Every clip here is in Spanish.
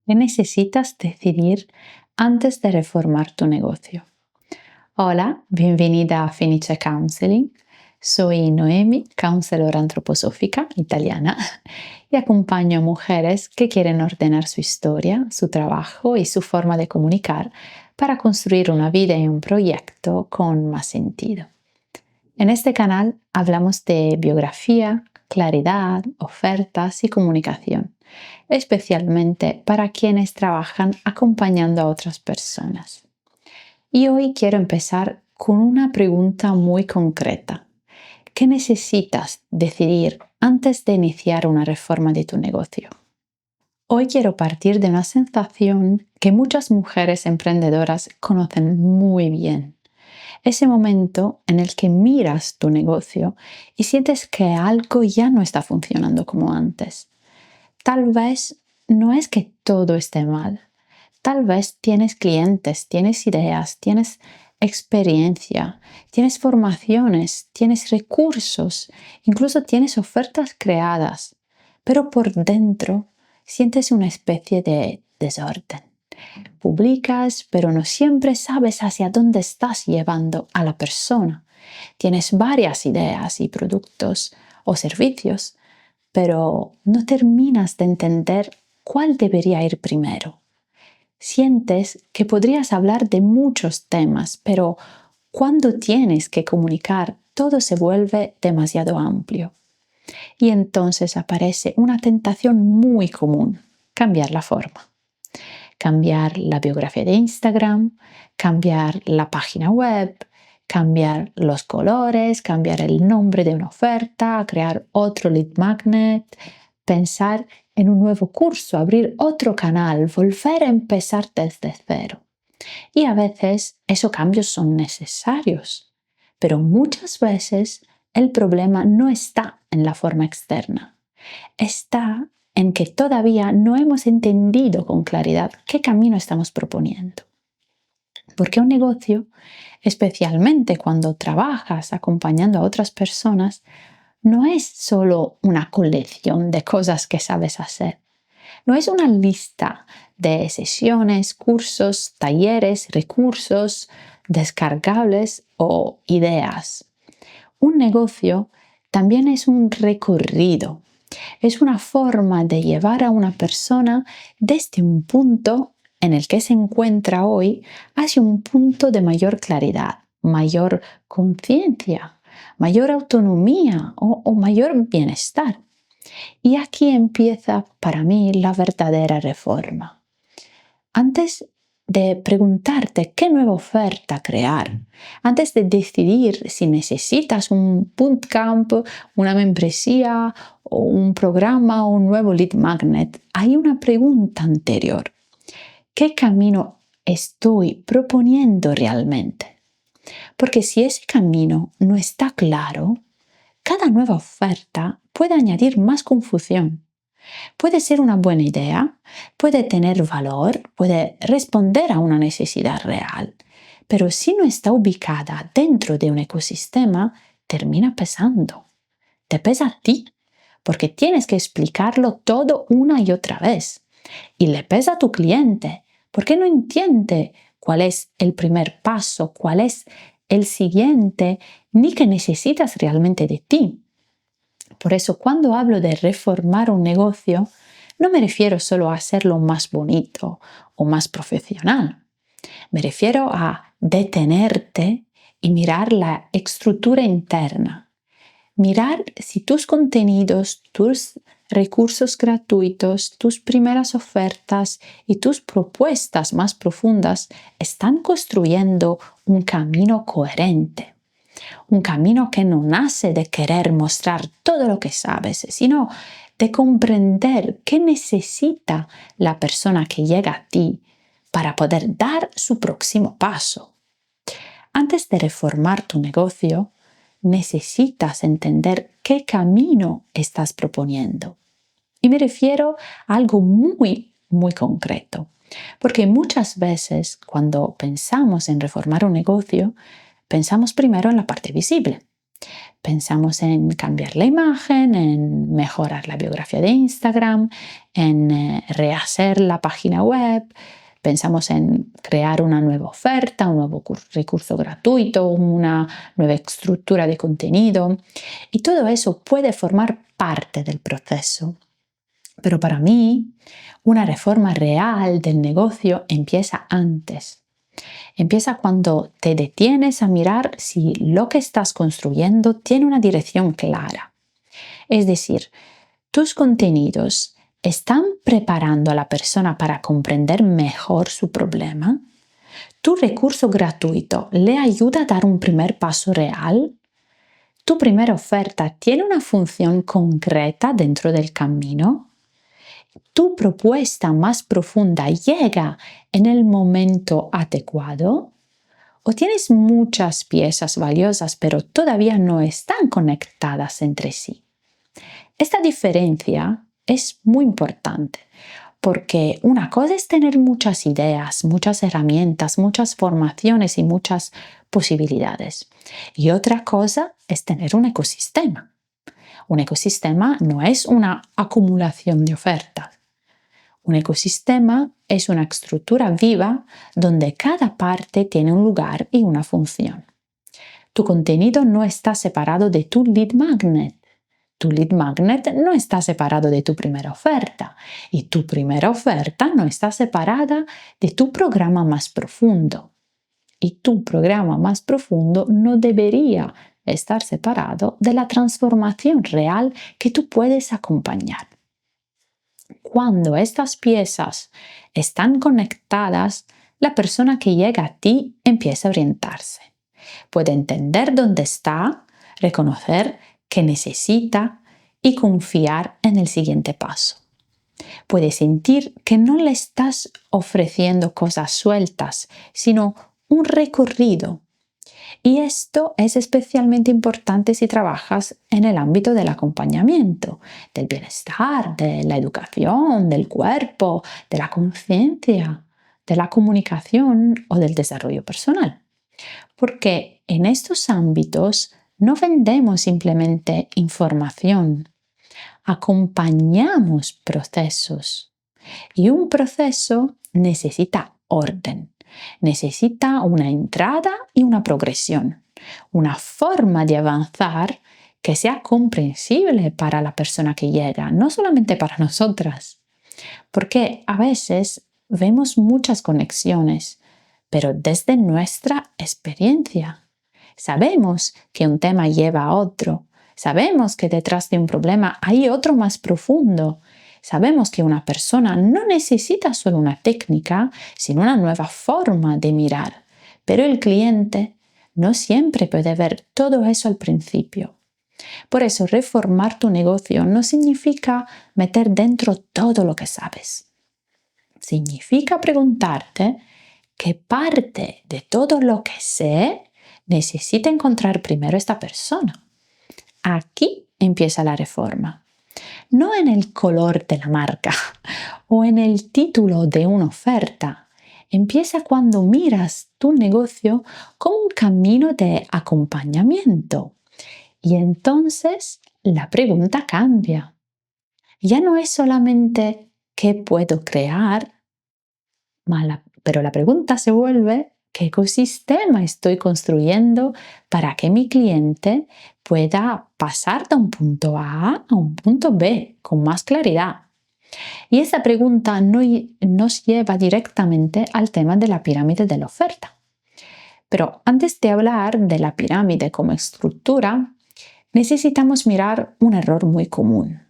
¿Qué necesitas decidir antes de reformar tu negocio? Hola, bienvenida a Fenice Counseling. Soy Noemi, counselor antroposófica italiana, y acompaño a mujeres que quieren ordenar su historia, su trabajo y su forma de comunicar para construir una vida y un proyecto con más sentido. En este canal hablamos de biografía, claridad, ofertas y comunicación, especialmente para quienes trabajan acompañando a otras personas. Y hoy quiero empezar con una pregunta muy concreta. ¿Qué necesitas decidir antes de iniciar una reforma de tu negocio? Hoy quiero partir de una sensación que muchas mujeres emprendedoras conocen muy bien. Ese momento en el que miras tu negocio y sientes que algo ya no está funcionando como antes. Tal vez no es que todo esté mal. Tal vez tienes clientes, tienes ideas, tienes experiencia, tienes formaciones, tienes recursos, incluso tienes ofertas creadas, pero por dentro sientes una especie de desorden. Publicas, pero no siempre sabes hacia dónde estás llevando a la persona. Tienes varias ideas y productos o servicios, pero no terminas de entender cuál debería ir primero. Sientes que podrías hablar de muchos temas, pero cuando tienes que comunicar, todo se vuelve demasiado amplio. Y entonces aparece una tentación muy común: cambiar la forma. Cambiar la biografía de Instagram, cambiar la página web, cambiar los colores, cambiar el nombre de una oferta, crear otro lead magnet, pensar en un nuevo curso, abrir otro canal, volver a empezar desde cero. Y a veces esos cambios son necesarios, pero muchas veces el problema no está en la forma externa, está en que todavía no hemos entendido con claridad qué camino estamos proponiendo. Porque un negocio, especialmente cuando trabajas acompañando a otras personas, no es solo una colección de cosas que sabes hacer. No es una lista de sesiones, cursos, talleres, recursos, descargables o ideas. Un negocio también es un recorrido. Es una forma de llevar a una persona desde un punto en el que se encuentra hoy hacia un punto de mayor claridad, mayor conciencia, mayor autonomía o mayor bienestar. Y aquí empieza para mí la verdadera reforma. Antes de preguntarte qué nueva oferta crear, antes de decidir si necesitas un bootcamp, una membresía o un programa o un nuevo lead magnet, hay una pregunta anterior. ¿Qué camino estoy proponiendo realmente? Porque si ese camino no está claro, cada nueva oferta puede añadir más confusión. Puede ser una buena idea, puede tener valor, puede responder a una necesidad real, pero si no está ubicada dentro de un ecosistema, termina pesando. Te pesa a ti, porque tienes que explicarlo todo una y otra vez. Y le pesa a tu cliente, porque no entiende cuál es el primer paso, cuál es el siguiente, ni qué necesitas realmente de ti. Por eso, cuando hablo de reformar un negocio, no me refiero solo a hacerlo más bonito o más profesional. Me refiero a detenerte y mirar la estructura interna. Mirar si tus contenidos, tus recursos gratuitos, tus primeras ofertas y tus propuestas más profundas están construyendo un camino coherente. Un camino que no nace de querer mostrar todo lo que sabes, sino de comprender qué necesita la persona que llega a ti para poder dar su próximo paso. Antes de reformar tu negocio, necesitas entender qué camino estás proponiendo. Y me refiero a algo muy, muy concreto. Porque muchas veces cuando pensamos en reformar un negocio, pensamos primero en la parte visible. Pensamos en cambiar la imagen, en mejorar la biografía de Instagram, en rehacer la página web. Pensamos en crear una nueva oferta, un nuevo recurso gratuito, una nueva estructura de contenido. Y todo eso puede formar parte del proceso. Pero para mí, una reforma real del negocio empieza antes. Empieza cuando te detienes a mirar si lo que estás construyendo tiene una dirección clara. Es decir, tus contenidos están preparando a la persona para comprender mejor su problema. ¿Tu recurso gratuito le ayuda a dar un primer paso real? ¿Tu primera oferta tiene una función concreta dentro del camino? ¿Tu propuesta más profunda llega en el momento adecuado? ¿O tienes muchas piezas valiosas pero todavía no están conectadas entre sí? Esta diferencia es muy importante porque una cosa es tener muchas ideas, muchas herramientas, muchas formaciones y muchas posibilidades. Y otra cosa es tener un ecosistema. Un ecosistema no es una acumulación de ofertas. Un ecosistema es una estructura viva donde cada parte tiene un lugar y una función. Tu contenido no está separado de tu lead magnet. Tu lead magnet no está separado de tu primera oferta y tu primera oferta no está separada de tu programa más profundo. Y tu programa más profundo no debería estar separado de la transformación real que tú puedes acompañar. Cuando estas piezas están conectadas, la persona que llega a ti empieza a orientarse. Puede entender dónde está, reconocer qué necesita y confiar en el siguiente paso. Puede sentir que no le estás ofreciendo cosas sueltas, sino un recorrido. Y esto es especialmente importante si trabajas en el ámbito del acompañamiento, del bienestar, de la educación, del cuerpo, de la conciencia, de la comunicación o del desarrollo personal. Porque en estos ámbitos no vendemos simplemente información, acompañamos procesos. Y un proceso necesita orden. Necesita una entrada y una progresión, una forma de avanzar que sea comprensible para la persona que llega, no solamente para nosotras. Porque a veces vemos muchas conexiones, pero desde nuestra experiencia. Sabemos que un tema lleva a otro, sabemos que detrás de un problema hay otro más profundo. Sabemos que una persona no necesita solo una técnica, sino una nueva forma de mirar, pero el cliente no siempre puede ver todo eso al principio. Por eso, reformar tu negocio no significa meter dentro todo lo que sabes. Significa preguntarte qué parte de todo lo que sé necesita encontrar primero esta persona. Aquí empieza la reforma. No en el color de la marca o en el título de una oferta. Empieza cuando miras tu negocio como un camino de acompañamiento. Y entonces la pregunta cambia. Ya no es solamente qué puedo crear, pero la pregunta se vuelve qué ecosistema estoy construyendo para que mi cliente pueda pasar de un punto A a un punto B con más claridad. Y esa pregunta nos lleva directamente al tema de la pirámide de la oferta. Pero antes de hablar de la pirámide como estructura, necesitamos mirar un error muy común.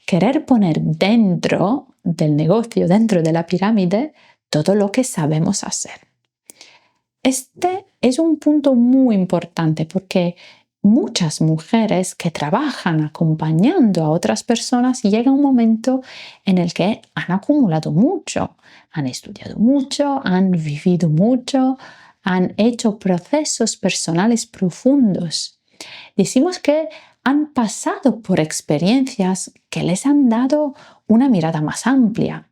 Querer poner dentro del negocio, dentro de la pirámide, todo lo que sabemos hacer. Este es un punto muy importante porque muchas mujeres que trabajan acompañando a otras personas llega un momento en el que han acumulado mucho, han estudiado mucho, han vivido mucho, han hecho procesos personales profundos. Decimos que han pasado por experiencias que les han dado una mirada más amplia.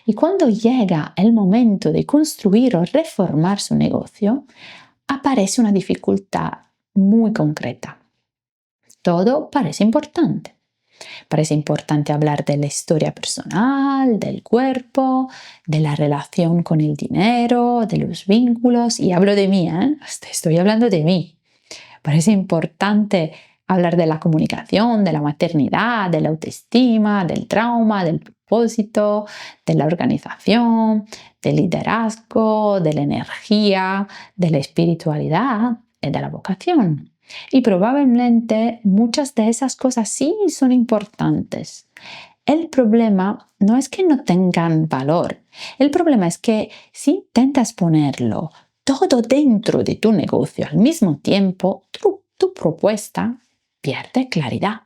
Y cuando llega el momento de construir o reformar su negocio, aparece una dificultad muy concreta. Todo parece importante. Parece importante hablar de la historia personal, del cuerpo, de la relación con el dinero, de los vínculos. Y hablo de mí, ¿eh? Estoy hablando de mí. Parece importante hablar de la comunicación, de la maternidad, de la autoestima, del trauma, del propósito, de la organización, del liderazgo, de la energía, de la espiritualidad y de la vocación. Y probablemente muchas de esas cosas sí son importantes. El problema no es que no tengan valor. El problema es que si intentas ponerlo todo dentro de tu negocio al mismo tiempo, tu propuesta pierde claridad.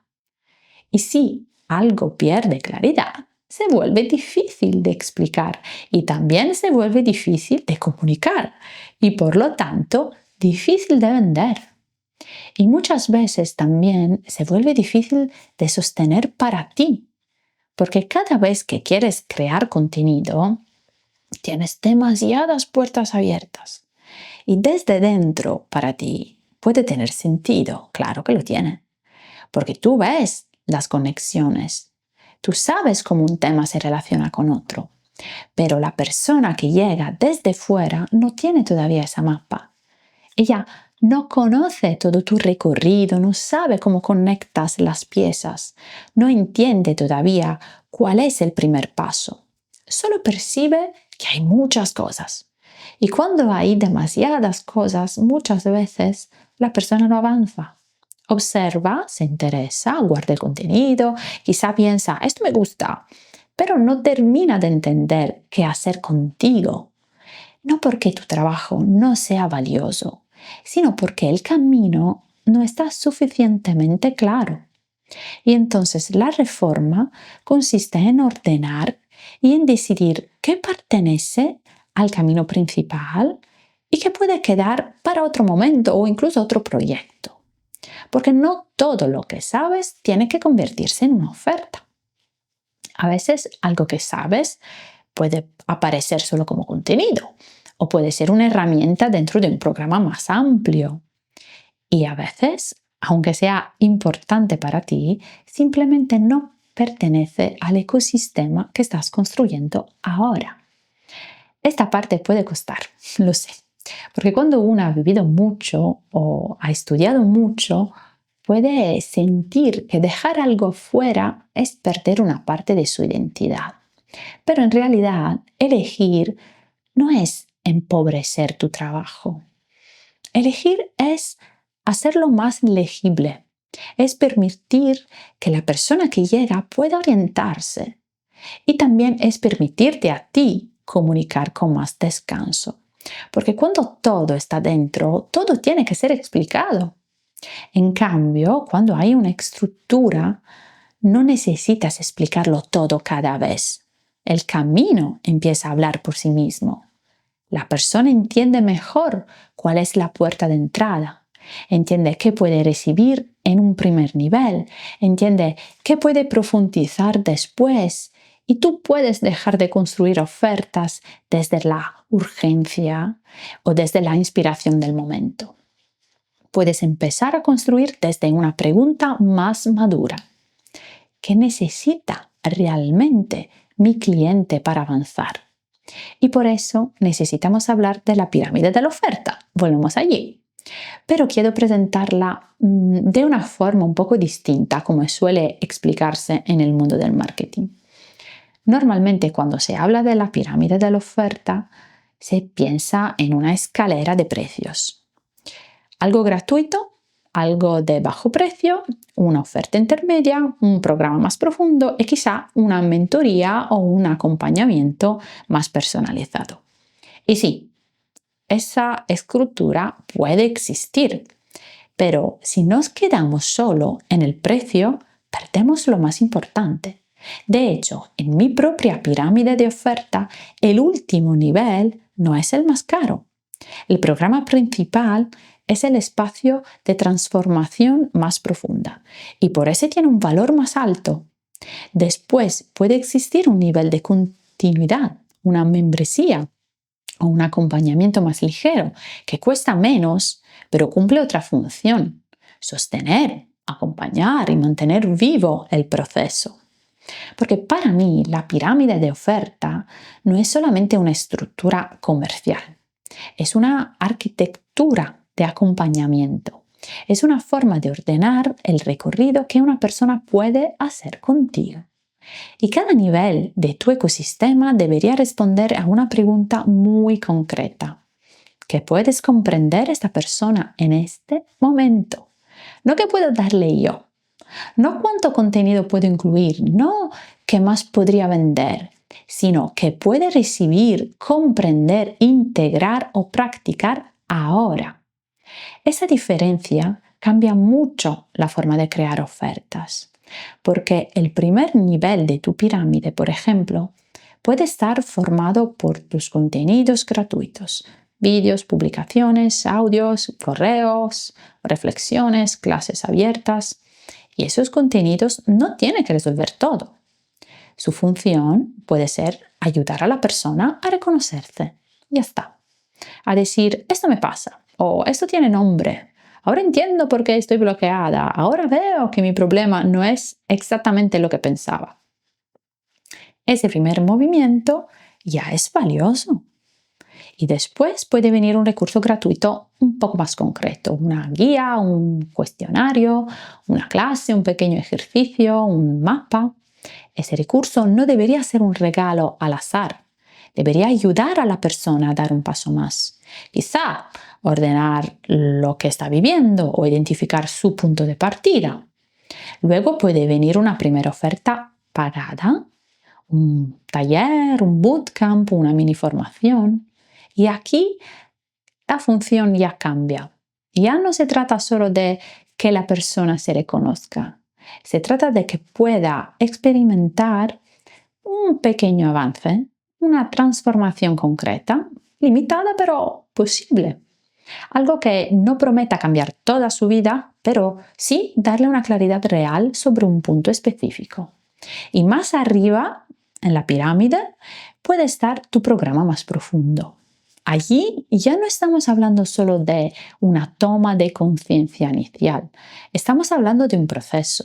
Y si algo pierde claridad, se vuelve difícil de explicar y también se vuelve difícil de comunicar y por lo tanto difícil de vender. Y muchas veces también se vuelve difícil de sostener para ti, porque cada vez que quieres crear contenido, tienes demasiadas puertas abiertas. Y desde dentro, para ti, puede tener sentido, claro que lo tiene, porque tú ves las conexiones, tú sabes cómo un tema se relaciona con otro, pero la persona que llega desde fuera no tiene todavía esa mapa. Ella no conoce todo tu recorrido, no sabe cómo conectas las piezas, no entiende todavía cuál es el primer paso. Solo percibe que hay muchas cosas. Y cuando hay demasiadas cosas, muchas veces la persona no avanza. Observa, se interesa, guarda el contenido, quizá piensa, esto me gusta, pero no termina de entender qué hacer contigo. No porque tu trabajo no sea valioso, sino porque el camino no está suficientemente claro. Y entonces la reforma consiste en ordenar y en decidir qué pertenece al camino principal y qué puede quedar para otro momento o incluso otro proyecto. Porque no todo lo que sabes tiene que convertirse en una oferta. A veces algo que sabes puede aparecer solo como contenido o puede ser una herramienta dentro de un programa más amplio. Y a veces, aunque sea importante para ti, simplemente no pertenece al ecosistema que estás construyendo ahora. Esta parte puede costar, lo sé, porque cuando uno ha vivido mucho o ha estudiado mucho, puede sentir que dejar algo fuera es perder una parte de su identidad. Pero en realidad, elegir no es empobrecer tu trabajo. Elegir es hacerlo más legible, es permitir que la persona que llega pueda orientarse y también es permitirte a ti comunicar con más descanso. Porque cuando todo está dentro, todo tiene que ser explicado. En cambio, cuando hay una estructura, no necesitas explicarlo todo cada vez. El camino empieza a hablar por sí mismo. La persona entiende mejor cuál es la puerta de entrada, entiende qué puede recibir en un primer nivel, entiende qué puede profundizar después y tú puedes dejar de construir ofertas desde la urgencia o desde la inspiración del momento. Puedes empezar a construir desde una pregunta más madura. ¿Qué necesita realmente mi cliente para avanzar? Y por eso necesitamos hablar de la pirámide de la oferta. Volvemos allí. Pero quiero presentarla de una forma un poco distinta, como suele explicarse en el mundo del marketing. Normalmente cuando se habla de la pirámide de la oferta, se piensa en una escalera de precios. Algo gratuito, algo de bajo precio, una oferta intermedia, un programa más profundo y quizá una mentoría o un acompañamiento más personalizado. Y sí, esa estructura puede existir, pero si nos quedamos solo en el precio, perdemos lo más importante. De hecho, en mi propia pirámide de oferta, el último nivel no es el más caro. El programa principal es el espacio de transformación más profunda y por eso tiene un valor más alto. Después puede existir un nivel de continuidad, una membresía o un acompañamiento más ligero que cuesta menos pero cumple otra función: sostener, acompañar y mantener vivo el proceso. Porque para mí la pirámide de oferta no es solamente una estructura comercial, es una arquitectura de acompañamiento. Es una forma de ordenar el recorrido que una persona puede hacer contigo. Y cada nivel de tu ecosistema debería responder a una pregunta muy concreta. ¿Qué puedes comprender esta persona en este momento? No qué puedo darle yo. No cuánto contenido puedo incluir, no qué más podría vender, sino qué puede recibir, comprender, integrar o practicar ahora. Esa diferencia cambia mucho la forma de crear ofertas, porque el primer nivel de tu pirámide, por ejemplo, puede estar formado por tus contenidos gratuitos, vídeos, publicaciones, audios, correos, reflexiones, clases abiertas. Y esos contenidos no tienen que resolver todo. Su función puede ser ayudar a la persona a reconocerse. Ya está. A decir, esto me pasa, o esto tiene nombre. Ahora entiendo por qué estoy bloqueada. Ahora veo que mi problema no es exactamente lo que pensaba. Ese primer movimiento ya es valioso. Y después puede venir un recurso gratuito un poco más concreto, una guía, un cuestionario, una clase, un pequeño ejercicio, un mapa. Ese recurso no debería ser un regalo al azar. Debería ayudar a la persona a dar un paso más. Quizá ordenar lo que está viviendo o identificar su punto de partida. Luego puede venir una primera oferta pagada, un taller, un bootcamp, una mini formación. Y aquí la función ya cambia. Ya no se trata solo de que la persona se reconozca. Se trata de que pueda experimentar un pequeño avance, una transformación concreta, limitada pero posible. Algo que no prometa cambiar toda su vida, pero sí darle una claridad real sobre un punto específico. Y más arriba, en la pirámide, puede estar tu programa más profundo. Allí ya no estamos hablando solo de una toma de conciencia inicial, estamos hablando de un proceso,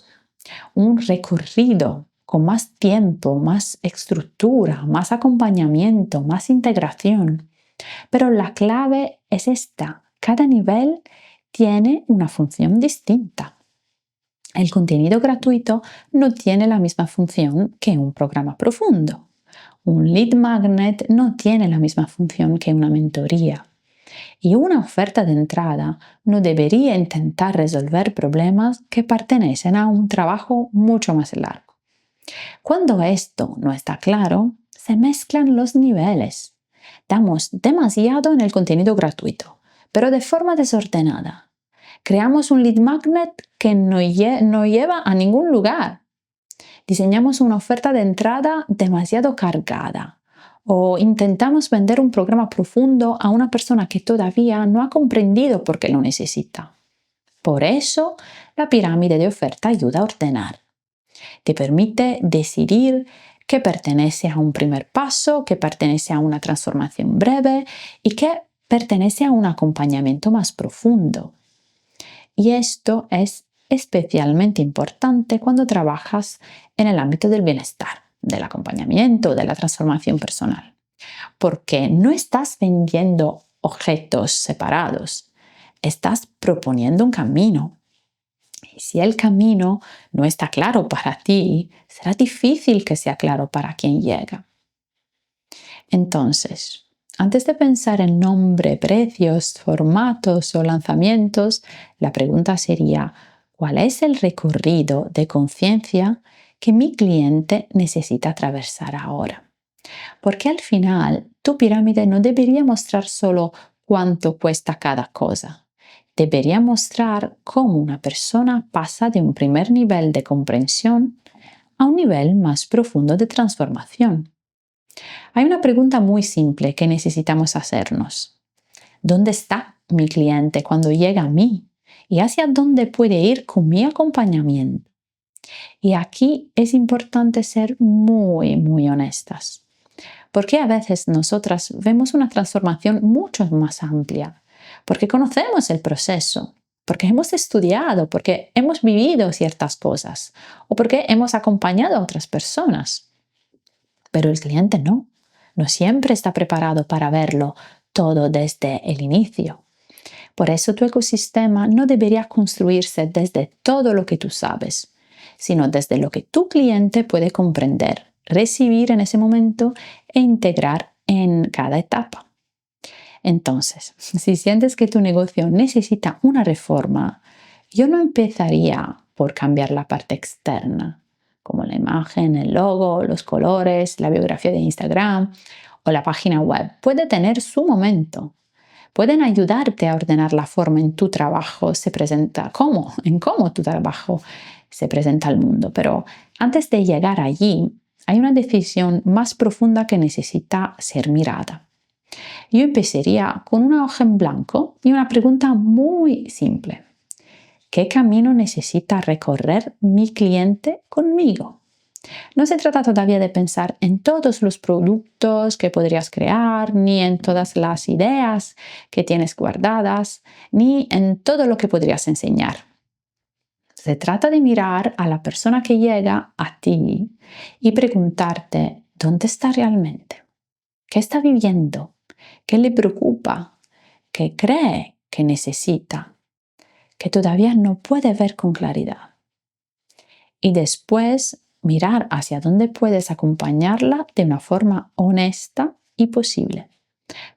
un recorrido con más tiempo, más estructura, más acompañamiento, más integración. Pero la clave es esta, cada nivel tiene una función distinta. El contenido gratuito no tiene la misma función que un programa profundo. Un lead magnet no tiene la misma función que una mentoría. Y una oferta de entrada no debería intentar resolver problemas que pertenecen a un trabajo mucho más largo. Cuando esto no está claro, se mezclan los niveles. Damos demasiado en el contenido gratuito, pero de forma desordenada. Creamos un lead magnet que no lleva a ningún lugar. Diseñamos una oferta de entrada demasiado cargada o intentamos vender un programa profundo a una persona que todavía no ha comprendido por qué lo necesita. Por eso, la pirámide de oferta ayuda a ordenar. Te permite decidir qué pertenece a un primer paso, qué pertenece a una transformación breve y qué pertenece a un acompañamiento más profundo. Y esto es especialmente importante cuando trabajas en el ámbito del bienestar, del acompañamiento, de la transformación personal. Porque no estás vendiendo objetos separados, estás proponiendo un camino. Y si el camino no está claro para ti, será difícil que sea claro para quien llega. Entonces, antes de pensar en nombre, precios, formatos o lanzamientos, la pregunta sería, ¿cuál es el recorrido de conciencia que mi cliente necesita atravesar ahora? Porque al final, tu pirámide no debería mostrar solo cuánto cuesta cada cosa. Debería mostrar cómo una persona pasa de un primer nivel de comprensión a un nivel más profundo de transformación. Hay una pregunta muy simple que necesitamos hacernos. ¿Dónde está mi cliente cuando llega a mí? ¿Y hacia dónde puede ir con mi acompañamiento? Y aquí es importante ser muy honestas. Porque a veces nosotras vemos una transformación mucho más amplia. Porque conocemos el proceso. porque hemos estudiado, porque hemos vivido ciertas cosas o porque hemos acompañado a otras personas. Pero el cliente no siempre está preparado para verlo todo desde el inicio. Por eso tu ecosistema no debería construirse desde todo lo que tú sabes, sino desde lo que tu cliente puede comprender, recibir en ese momento e integrar en cada etapa. Entonces, si sientes que tu negocio necesita una reforma, yo no empezaría por cambiar la parte externa, como la imagen, el logo, los colores, la biografía de Instagram o la página web. Puede tener su momento. Pueden ayudarte a ordenar la forma en tu trabajo se presenta, en cómo tu trabajo se presenta al mundo. Pero antes de llegar allí, hay una decisión más profunda que necesita ser mirada. Yo empezaría con una hoja en blanco y una pregunta muy simple. ¿Qué camino necesita recorrer mi cliente conmigo? No se trata todavía de pensar en todos los productos que podrías crear, ni en todas las ideas que tienes guardadas, ni en todo lo que podrías enseñar. Se trata de mirar a la persona que llega a ti y preguntarte dónde está realmente, qué está viviendo, qué le preocupa, qué cree que necesita, que todavía no puede ver con claridad. Y después mirar hacia dónde puedes acompañarla de una forma honesta y posible.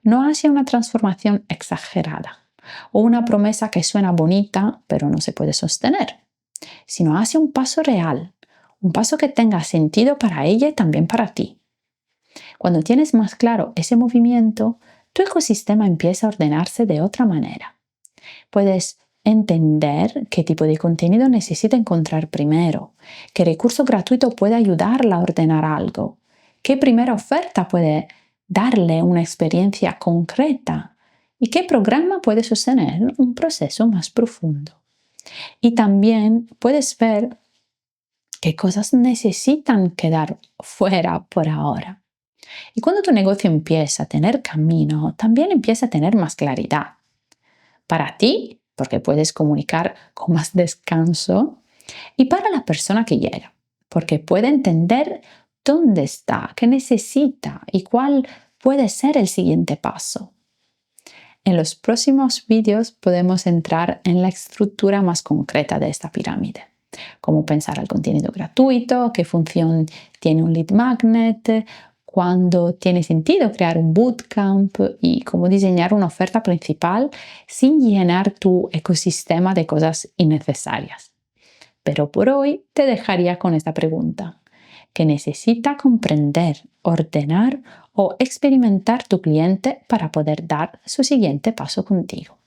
No hacia una transformación exagerada o una promesa que suena bonita pero no se puede sostener, sino hacia un paso real, un paso que tenga sentido para ella y también para ti. Cuando tienes más claro ese movimiento, tu ecosistema empieza a ordenarse de otra manera. Puedes entender qué tipo de contenido necesita encontrar primero, qué recurso gratuito puede ayudarla a ordenar algo, qué primera oferta puede darle una experiencia concreta y qué programa puede sostener un proceso más profundo. Y también puedes ver qué cosas necesitan quedar fuera por ahora. Y cuando tu negocio empieza a tener camino, también empieza a tener más claridad. Para ti, porque puedes comunicar con más descanso, y para la persona que llega, porque puede entender dónde está, qué necesita y cuál puede ser el siguiente paso. En los próximos vídeos podemos entrar en la estructura más concreta de esta pirámide, cómo pensar el contenido gratuito, qué función tiene un lead magnet, cuándo tiene sentido crear un bootcamp y cómo diseñar una oferta principal sin llenar tu ecosistema de cosas innecesarias. Pero por hoy te dejaría con esta pregunta. ¿Qué necesita comprender, ordenar o experimentar tu cliente para poder dar su siguiente paso contigo?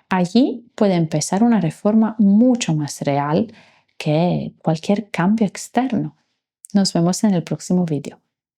Allí puede empezar una reforma mucho más real que cualquier cambio externo. Nos vemos en el próximo vídeo.